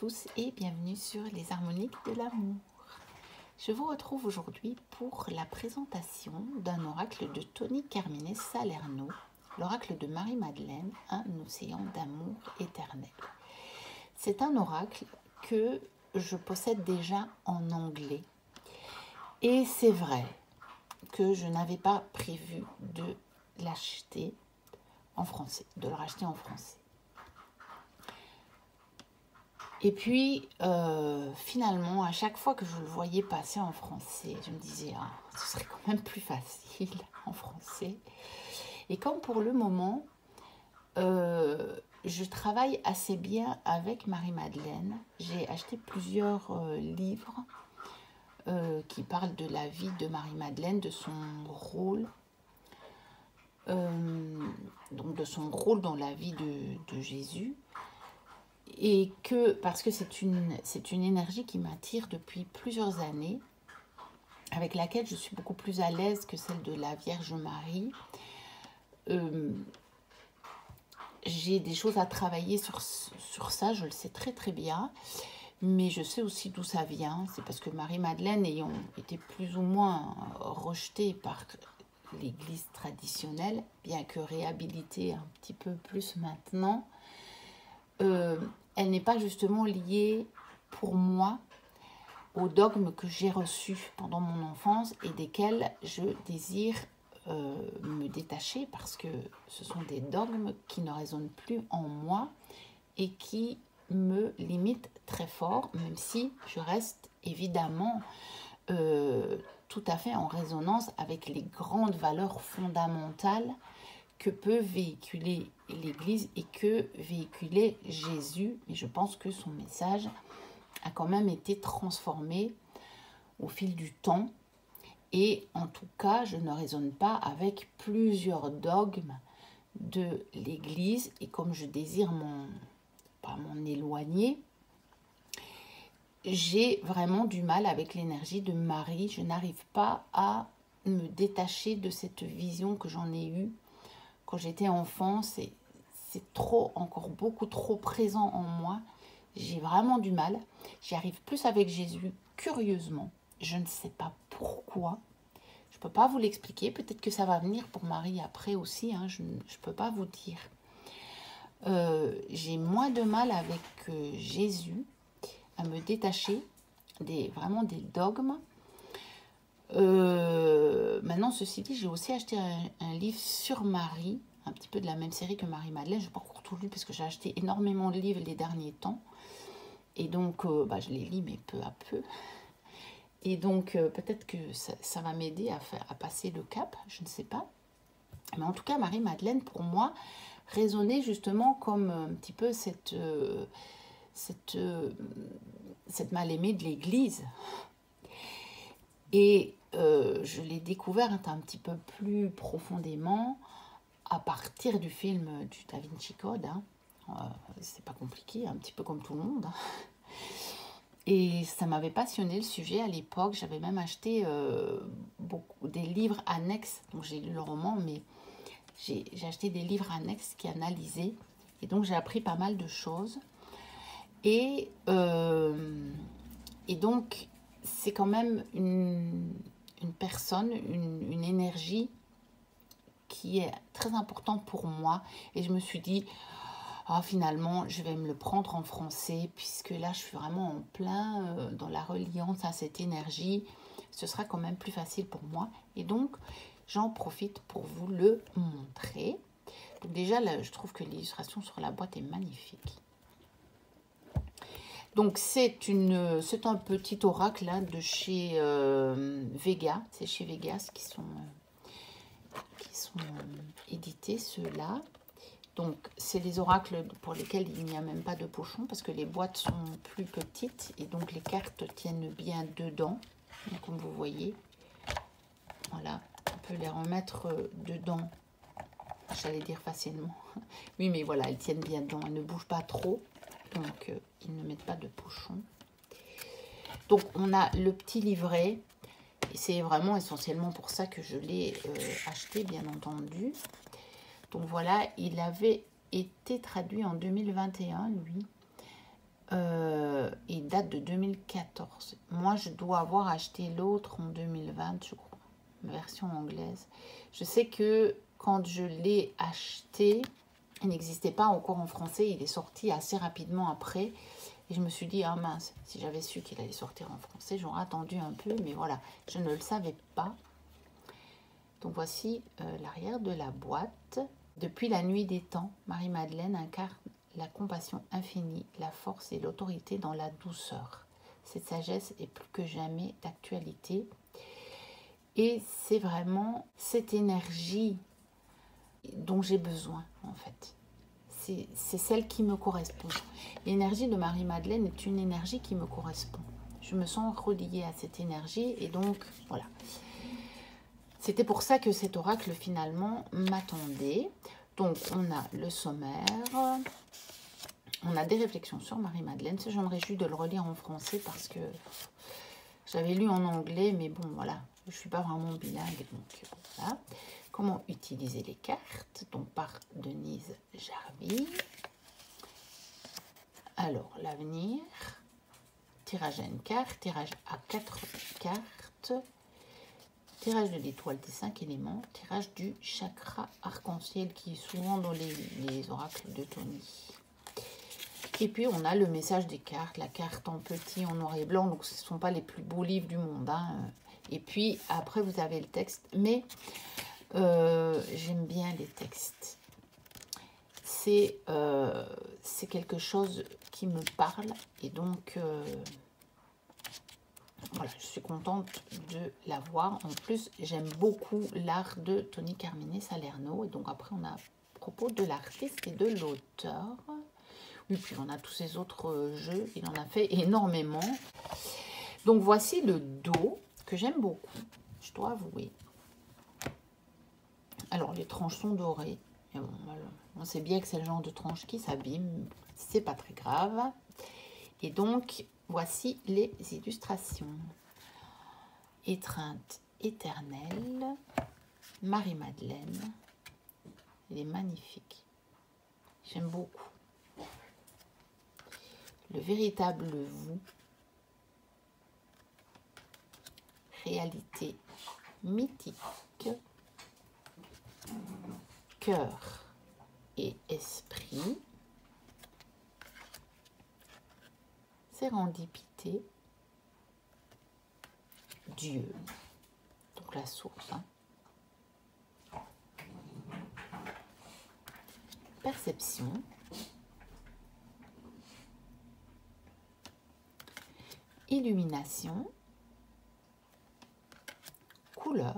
tous et bienvenue sur les harmoniques de l'amour. Je vous retrouve aujourd'hui pour la présentation d'un oracle de Tony Carmine Salerno, l'oracle de Marie-Madeleine, un océan d'amour éternel. C'est un oracle que je possède déjà en anglais et c'est vrai que je n'avais pas prévu de l'acheter en français, de le racheter en français. Et puis, finalement, à chaque fois que je le voyais passer en français, je me disais, ah, ce serait quand même plus facile en français. Et comme pour le moment, je travaille assez bien avec Marie-Madeleine, j'ai acheté plusieurs livres qui parlent de la vie de Marie-Madeleine, de son rôle, donc de son rôle dans la vie de Jésus. Et que, parce que c'est une énergie qui m'attire depuis plusieurs années, avec laquelle je suis beaucoup plus à l'aise que celle de la Vierge Marie. J'ai des choses à travailler sur ça, je le sais très très bien, mais je sais aussi d'où ça vient. C'est parce que Marie-Madeleine, ayant été plus ou moins rejetée par l'Église traditionnelle, bien que réhabilitée un petit peu plus maintenant, elle n'est pas justement liée pour moi aux dogmes que j'ai reçus pendant mon enfance et desquels je désire me détacher parce que ce sont des dogmes qui ne résonnent plus en moi et qui me limitent très fort, même si je reste évidemment tout à fait en résonance avec les grandes valeurs fondamentales que peut véhiculer l'Église et que véhiculait Jésus. Et je pense que son message a quand même été transformé au fil du temps. Et en tout cas, je ne raisonne pas avec plusieurs dogmes de l'Église. Et comme je désire pas m'en éloigner, j'ai vraiment du mal avec l'énergie de Marie. Je n'arrive pas à me détacher de cette vision que j'en ai eue quand j'étais enfant. C'est trop, encore beaucoup trop présent en moi. J'ai vraiment du mal. J'y arrive plus avec Jésus, curieusement. Je ne sais pas pourquoi. Je ne peux pas vous l'expliquer. Peut-être que ça va venir pour Marie après aussi. Hein. Je ne peux pas vous dire. J'ai moins de mal avec Jésus à me détacher vraiment des dogmes. Maintenant, ceci dit, j'ai aussi acheté un livre sur Marie, un petit peu de la même série que Marie-Madeleine. Je n'ai pas encore tout lu parce que j'ai acheté énormément de livres les derniers temps. Et donc, je les lis, mais peu à peu. Et donc, peut-être que ça va m'aider à passer le cap, je ne sais pas. Mais en tout cas, Marie-Madeleine, pour moi, résonnait justement comme un petit peu cette mal-aimée de l'Église. Et je l'ai découverte un petit peu plus profondément à partir du film du Da Vinci Code. Hein. C'est pas compliqué, un petit peu comme tout le monde. Hein. Et ça m'avait passionné le sujet à l'époque. J'avais même acheté des livres annexes. Donc j'ai lu le roman, mais j'ai acheté des livres annexes qui analysaient. Et donc j'ai appris pas mal de choses. Et donc c'est quand même une personne, une énergie qui est très importante pour moi. Et je me suis dit, ah, finalement, je vais me le prendre en français, puisque là, je suis vraiment en plein dans la reliance à cette énergie. Ce sera quand même plus facile pour moi. Et donc, j'en profite pour vous le montrer. Donc déjà, là, je trouve que l'illustration sur la boîte est magnifique. Donc, c'est un petit oracle là, de chez Vega. C'est chez Vegas qui sont édités, ceux-là. Donc, c'est des oracles pour lesquels il n'y a même pas de pochon parce que les boîtes sont plus petites et donc les cartes tiennent bien dedans. Donc, comme vous voyez, voilà, on peut les remettre dedans, j'allais dire facilement. Oui, mais voilà, elles tiennent bien dedans, elles ne bougent pas trop, donc ils ne mettent pas de pochon. Donc, on a le petit livret et c'est vraiment essentiellement pour ça que je l'ai acheté, bien entendu. Donc voilà, il avait été traduit en 2021, lui. Il date de 2014. Moi, je dois avoir acheté l'autre en 2020, je crois, version anglaise. Je sais que quand je l'ai acheté, il n'existait pas encore en français. Il est sorti assez rapidement après. Et je me suis dit, ah mince, si j'avais su qu'il allait sortir en français, j'aurais attendu un peu. Mais voilà, je ne le savais pas. Donc voici l'arrière de la boîte. Depuis la nuit des temps, Marie-Madeleine incarne la compassion infinie, la force et l'autorité dans la douceur. Cette sagesse est plus que jamais d'actualité. Et c'est vraiment cette énergie dont j'ai besoin, en fait. C'est celle qui me correspond. L'énergie de Marie-Madeleine est une énergie qui me correspond. Je me sens reliée à cette énergie et donc, voilà. C'était pour ça que cet oracle, finalement, m'attendait. Donc, on a le sommaire, on a des réflexions sur Marie-Madeleine. Ça, je me réjouis de le relire en français parce que j'avais lu en anglais, mais bon, voilà, je ne suis pas vraiment bilingue. Donc, voilà. Comment utiliser les cartes, donc par Denise Jarvie. Alors, l'avenir, tirage à une carte, tirage à 4 cartes, tirage de l'étoile des 5 éléments, tirage du chakra arc-en-ciel qui est souvent dans les oracles de Tony. Et puis on a le message des cartes, la carte en petit, en noir et blanc, donc ce ne sont pas les plus beaux livres du monde. Hein. Et puis après vous avez le texte, mais j'aime bien les textes. C'est quelque chose qui me parle et donc... voilà, je suis contente de l'avoir. En plus, j'aime beaucoup l'art de Tony Carmine Salerno. Et donc après, on a à propos de l'artiste et de l'auteur. Oui, puis on a tous ces autres jeux. Il en a fait énormément. Donc voici le dos que j'aime beaucoup, je dois avouer. Alors, les tranches sont dorées. Et bon, on sait bien que c'est le genre de tranche qui s'abîme. C'est pas très grave. Et donc, voici les illustrations. Étreinte éternelle, Marie-Madeleine. Elle est magnifique. J'aime beaucoup. Le véritable vous. Réalité mythique. Cœur et esprit. Sérendipité. Dieu, donc la source. Hein. Perception. Illumination. Couleur.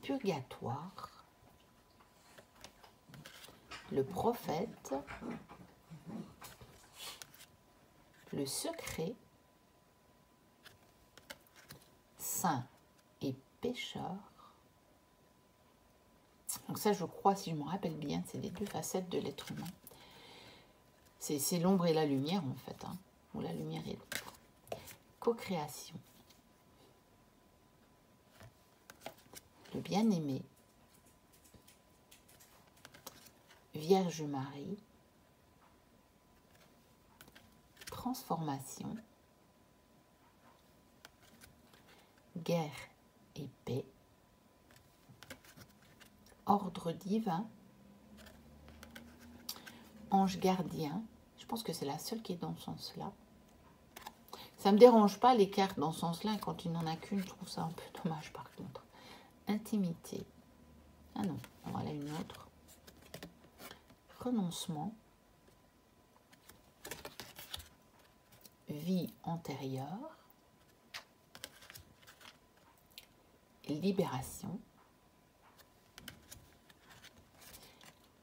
Purgatoire. Le prophète. Le secret. Saint et pécheur. Donc ça, je crois, si je me rappelle bien, c'est les deux facettes de l'être humain. C'est l'ombre et la lumière, en fait. Hein, ou la lumière et l'ombre. Co-création. Le bien-aimé. Vierge Marie. Transformation. Guerre et paix. Ordre divin. Ange gardien. Je pense que c'est la seule qui est dans ce sens-là. Ça ne me dérange pas les cartes dans ce sens-là. Quand il n'en a qu'une, je trouve ça un peu dommage par contre. Intimité. Ah non, voilà une autre. Renoncement. Vie antérieure. Libération.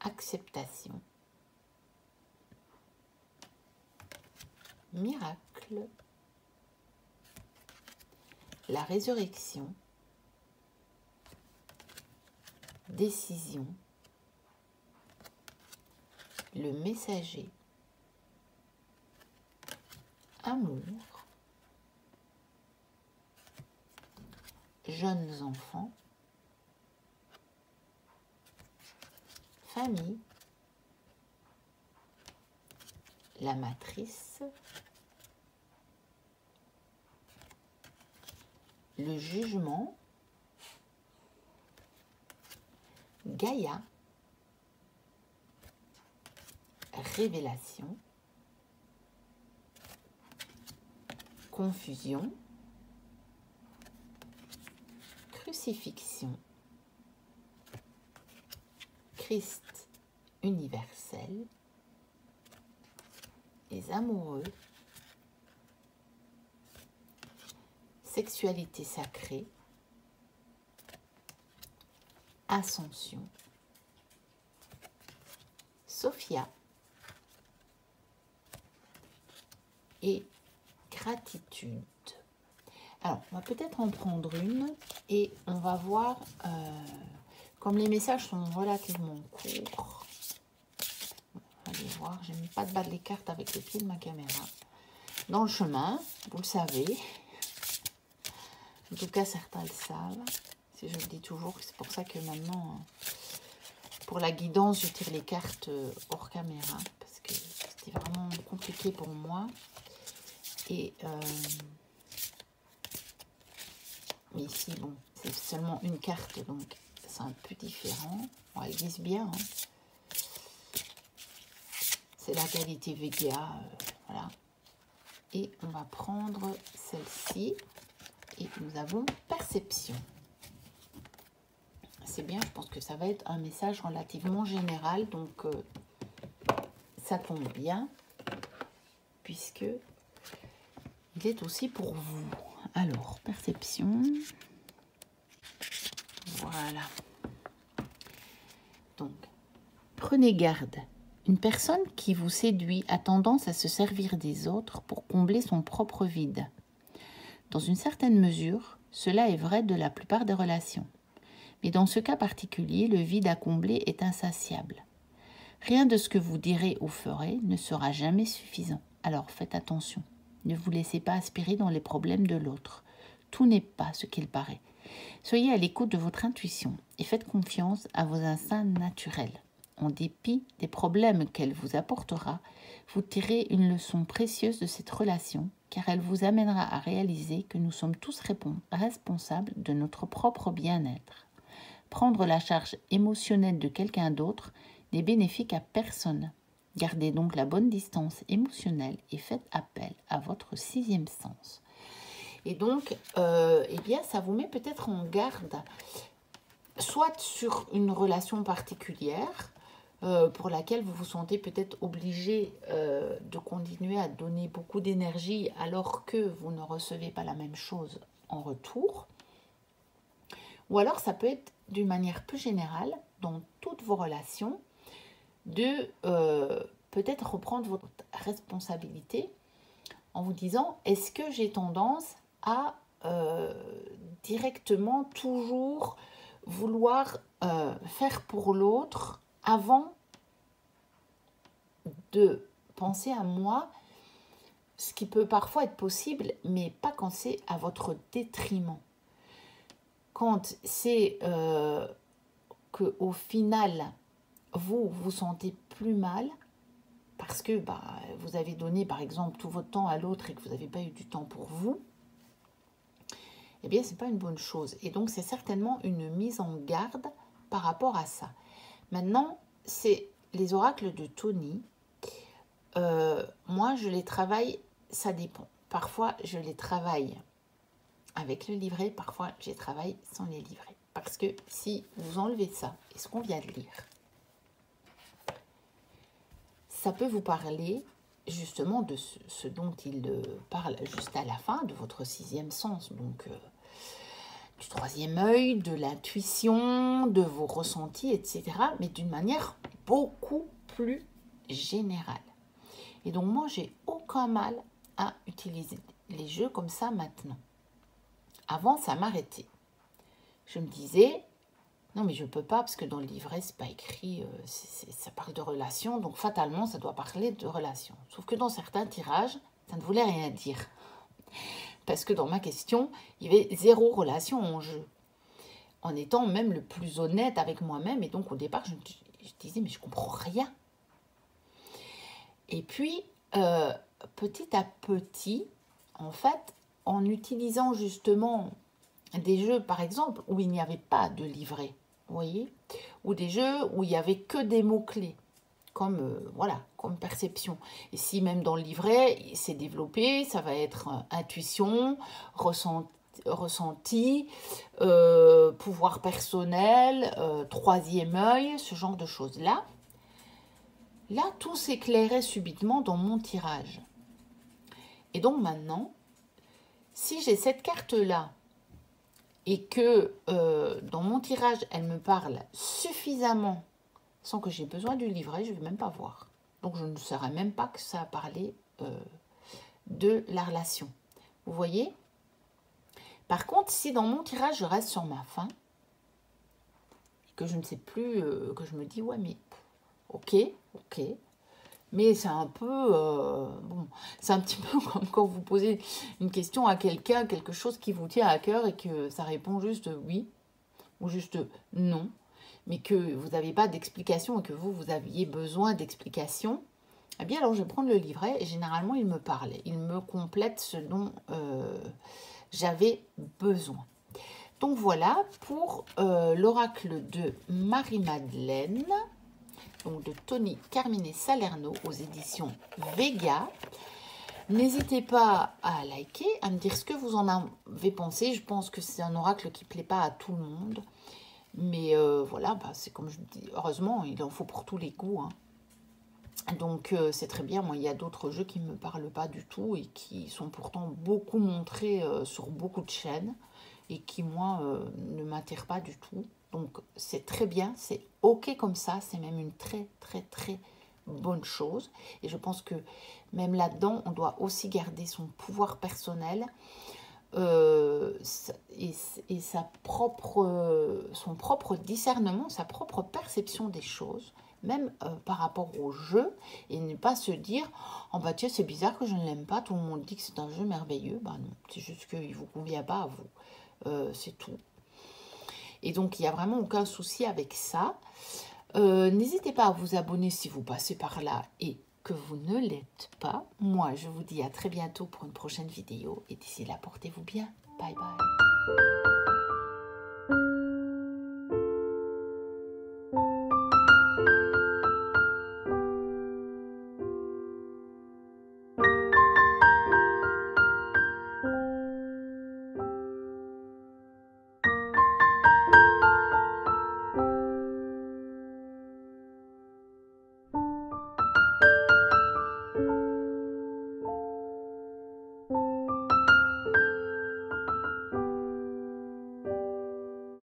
Acceptation. Miracle. La résurrection. Décision. Le messager. Amour. Jeunes enfants. Famille. la matrice, le jugement, Gaïa, révélation, confusion, crucifixion, Christ universel, les amoureux, sexualité sacrée, ascension, Sophia et gratitude. Alors, on va peut-être en prendre une et on va voir, comme les messages sont relativement courts, allez voir, je n'aime pas de battre les cartes avec le pied de ma caméra. Dans le chemin, vous le savez, en tout cas certains le savent, si je le dis toujours, c'est pour ça que maintenant, pour la guidance, je tire les cartes hors caméra, parce que c'était vraiment compliqué pour moi. Et mais ici, bon, c'est seulement une carte, donc c'est un peu différent. Bon, elle glisse bien, hein. C'est la qualité Vega, voilà. Et on va prendre celle-ci. Et nous avons perception. C'est bien, je pense que ça va être un message relativement général. Donc, ça tombe bien. Puisque il est aussi pour vous. Alors, perception. Voilà. Donc, prenez garde. Une personne qui vous séduit a tendance à se servir des autres pour combler son propre vide. Dans une certaine mesure, cela est vrai de la plupart des relations. Mais dans ce cas particulier, le vide à combler est insatiable. Rien de ce que vous direz ou ferez ne sera jamais suffisant. Alors faites attention. Ne vous laissez pas aspirer dans les problèmes de l'autre. Tout n'est pas ce qu'il paraît. Soyez à l'écoute de votre intuition et faites confiance à vos instincts naturels. En dépit des problèmes qu'elle vous apportera, vous tirez une leçon précieuse de cette relation, car elle vous amènera à réaliser que nous sommes tous responsables de notre propre bien-être. Prendre la charge émotionnelle de quelqu'un d'autre n'est bénéfique à personne. Gardez donc la bonne distance émotionnelle et faites appel à votre sixième sens. Et donc, eh bien, ça vous met peut-être en garde, soit sur une relation particulière, pour laquelle vous vous sentez peut-être obligé de continuer à donner beaucoup d'énergie alors que vous ne recevez pas la même chose en retour. Ou alors, ça peut être d'une manière plus générale, dans toutes vos relations, de peut-être reprendre votre responsabilité en vous disant, est-ce que j'ai tendance à directement toujours vouloir faire pour l'autre avant de penser à moi, ce qui peut parfois être possible, mais pas quand c'est à votre détriment. Quand c'est qu'au final, vous vous sentez plus mal parce que vous avez donné par exemple tout votre temps à l'autre et que vous n'avez pas eu du temps pour vous, eh bien c'est pas une bonne chose. Et donc c'est certainement une mise en garde par rapport à ça. Maintenant, c'est les oracles de Tony. Moi je les travaille, ça dépend. Parfois je les travaille avec le livret, parfois je les travaille sans les livrets. Parce que si vous enlevez ça et ce qu'on vient de lire, ça peut vous parler justement de ce dont il parle juste à la fin, de votre sixième sens, donc du troisième œil, de l'intuition, de vos ressentis, etc. Mais d'une manière beaucoup plus générale. Et donc moi, j'ai aucun mal à utiliser les jeux comme ça maintenant. Avant, ça m'arrêtait. Je me disais... Non, mais je ne peux pas, parce que dans le livret, c'est pas écrit, ça parle de relations, donc fatalement, ça doit parler de relations. Sauf que dans certains tirages, ça ne voulait rien dire. Parce que dans ma question, il y avait 0 relation en jeu. En étant même le plus honnête avec moi-même, et donc au départ, je disais, mais je comprends rien. Et puis, petit à petit, en fait, en utilisant justement des jeux, par exemple, où il n'y avait pas de livret, vous voyez, ou des jeux où il n'y avait que des mots-clés, comme, voilà, comme perception. Et si même dans le livret, c'est développé, ça va être intuition, ressenti, pouvoir personnel, troisième œil, ce genre de choses-là. Là, tout s'éclairait subitement dans mon tirage. Et donc maintenant, si j'ai cette carte-là et que dans mon tirage, elle me parle suffisamment sans que j'ai besoin du livret, je ne vais même pas voir. Donc je ne saurais même pas que ça a parlé de la relation. Vous voyez? Par contre, si dans mon tirage, je reste sur ma faim, que je ne sais plus, que je me dis, ouais, mais ok, mais c'est un peu, bon, c'est un petit peu comme quand vous posez une question à quelqu'un, quelque chose qui vous tient à cœur et que ça répond juste oui ou juste non, mais que vous n'avez pas d'explication et que vous aviez besoin d'explication. Eh bien, alors je vais prendre le livret et généralement il me parle, il me complète ce dont j'avais besoin. Donc voilà pour l'oracle de Marie-Madeleine, donc de Tony Carmine Salerno aux éditions Vega. N'hésitez pas à liker, à me dire ce que vous en avez pensé. Je pense que c'est un oracle qui ne plaît pas à tout le monde. Mais voilà, bah, c'est comme je dis, heureusement, il en faut pour tous les goûts. Hein. Donc c'est très bien. Moi, il y a d'autres jeux qui ne me parlent pas du tout et qui sont pourtant beaucoup montrés sur beaucoup de chaînes et qui, moi, ne m'attirent pas du tout. Donc c'est très bien, c'est ok comme ça, c'est même une très bonne chose. Et je pense que même là-dedans, on doit aussi garder son pouvoir personnel et son propre discernement, sa propre perception des choses, même par rapport au jeu, et ne pas se dire « Oh bah tiens, c'est bizarre que je ne l'aime pas, tout le monde dit que c'est un jeu merveilleux. » Bah non, c'est juste qu'il ne vous convient pas à vous, c'est tout. Et donc, il n'y a vraiment aucun souci avec ça. N'hésitez pas à vous abonner si vous passez par là et que vous ne l'êtes pas. Moi, je vous dis à très bientôt pour une prochaine vidéo. Et d'ici là, portez-vous bien. Bye bye.